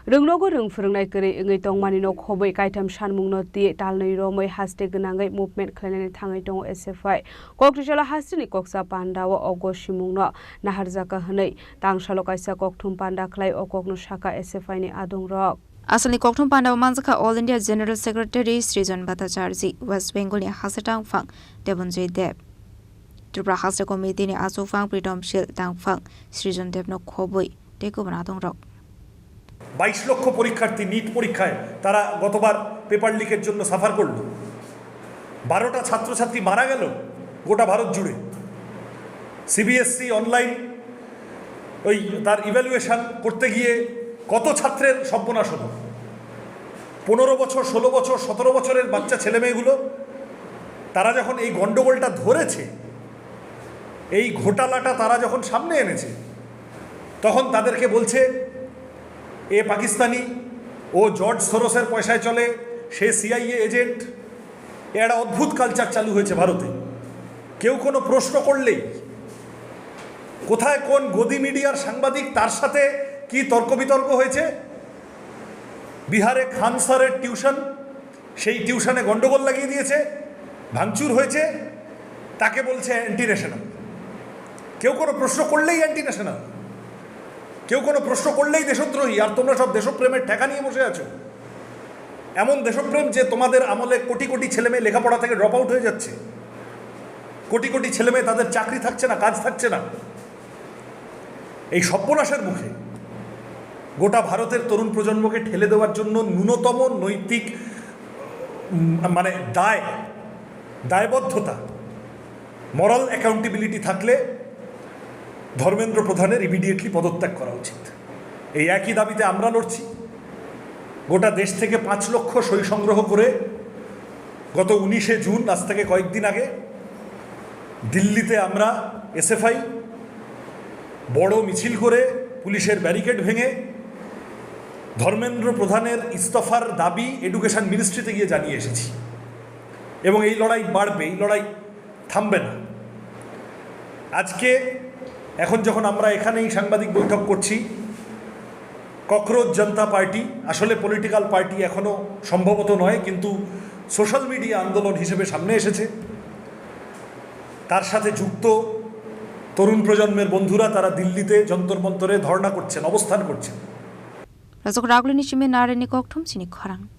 रोंनोगो रों फोरोंनाय करै ओङै तंमानि न खबै काइथाम सानमुंनो ति तालनै रमै हास्ते गोनाङै मुभमेन्ट खालायनानै थाङै दङ एसएफआइ कक्रिशाला हास्तिनि कक्सा पान्डाव अगो सिमुंनो नाहारजाका हनै तांसालो काइसा कक्थुम पान्डा खलाय अककनो साका एसएफआइ नि आदं रक Asal ni Kokthum Pandaw Manzaka All India General Secretary Srijan Bhattacharjee West Bengal ni Hasatang Phang Devonjay Deb Tripura Hasta Committee ni Asu Phang Pritom Shil Tang Phang Srijan Deb no Khoboi Teko Banadong Rock 22 লক্ষ পরীক্ষার্থী NEET পরীক্ষায় তারা গতবার paper লিকের জন্য suffer করল 12টা ছাত্রছাত্রী মারা গেল গোটা ভারত জুড়ে সিবিএসসি অনলাইন ওই তার ইভ্যালুয়েশন করতে গিয়ে কত ছাত্রের সর্বনাশ হলো 15 বছর 16 বছর 17 বছরের বাচ্চা ছেলেমেয়েগুলো তারা যখন এই গন্ডগোলটা ধরেছে এই ঘোটালাটা তারা যখন সামনে এনেছে তখন তাদেরকে বলছে এ পাকিস্তানি ও জর্জ সোরসের পয়সায় চলে সে সিআইএ এজেন্ট একটা অদ্ভুত কালচার চালু হয়েছে ভারতে কেউ কোনো প্রশ্ন করলেই কোথায় কোন গদি মিডিয়ার সাংবাদিক তার সাথে কি তর্ক বিতর্ক হয়েছে বিহারে খান স্যারের টিউশন সেই টিউশনে গন্ডগোল লাগিয়ে দিয়েছে ভাঙচুর হয়েছে তাকে বলছে অ্যান্টি ন্যাশনাল কেউ কোনো প্রশ্ন করলেই অ্যান্টি ন্যাশনাল কেউ কোনো প্রশ্ন করলেই দেশদ্রোহী আর তোমরা সব দেশপ্রেমের ঠেকা নিয়ে বসে আছো এমন দেশপ্রেম যে তোমাদের আমলে কোটি কোটি ছেলেমেয়ে লেখাপড়া থেকে ড্রপ আউট হয়ে যাচ্ছে কোটি কোটি ছেলেমেয়ে তাদের চাকরি থাকছে না কাজ থাকছে না এই সর্বনাশের মুখে গোটা ভারতের তরুণ প্রজন্মকে ঠেলে দেওয়ার জন্য ন্যূনতম নৈতিক মানে দায়বদ্ধতা মরাল অ্যাকাউন্টেবিলিটি থাকলে ধর্মেন্দ্র প্রধানের ইমিডিয়েটলি পদত্যাগ করা উচিত এই একই দাবিতে আমরা লড়ছি গোটা দেশ থেকে 5 লক্ষ সই সংগ্রহ করে গত 19শে জুন আজ থেকে কয়েকদিন আগে দিল্লিতে আমরা এসএফআই বড় মিছিল করে পুলিশের ব্যারিকেড ভেঙে ধর্মেন্দ্র প্রধানের ইস্তফার দাবি এডুকেশন মিনিস্ট্রিতে গিয়ে জানিয়ে এসেছি এবং এই লড়াই বাড়বে এই লড়াই থামবে না আজকে এখন যখন আমরা এখানেই সাংবাদিক বৈঠক করছি ককরোচ জনতা পার্টি আসলে পলিটিক্যাল পার্টি এখনো সম্ভবত নয় কিন্তু সোশ্যাল মিডিয়া আন্দোলন হিসেবে সামনে এসেছে তার সাথে যুক্ত তরুণ প্রজন্মের বন্ধুরা তারা দিল্লিতে যন্তর মন্তরে ধর্ণা করছেন অবস্থান করছেন Razok Raglu ni Shime Narani Kokthum Chini Khorang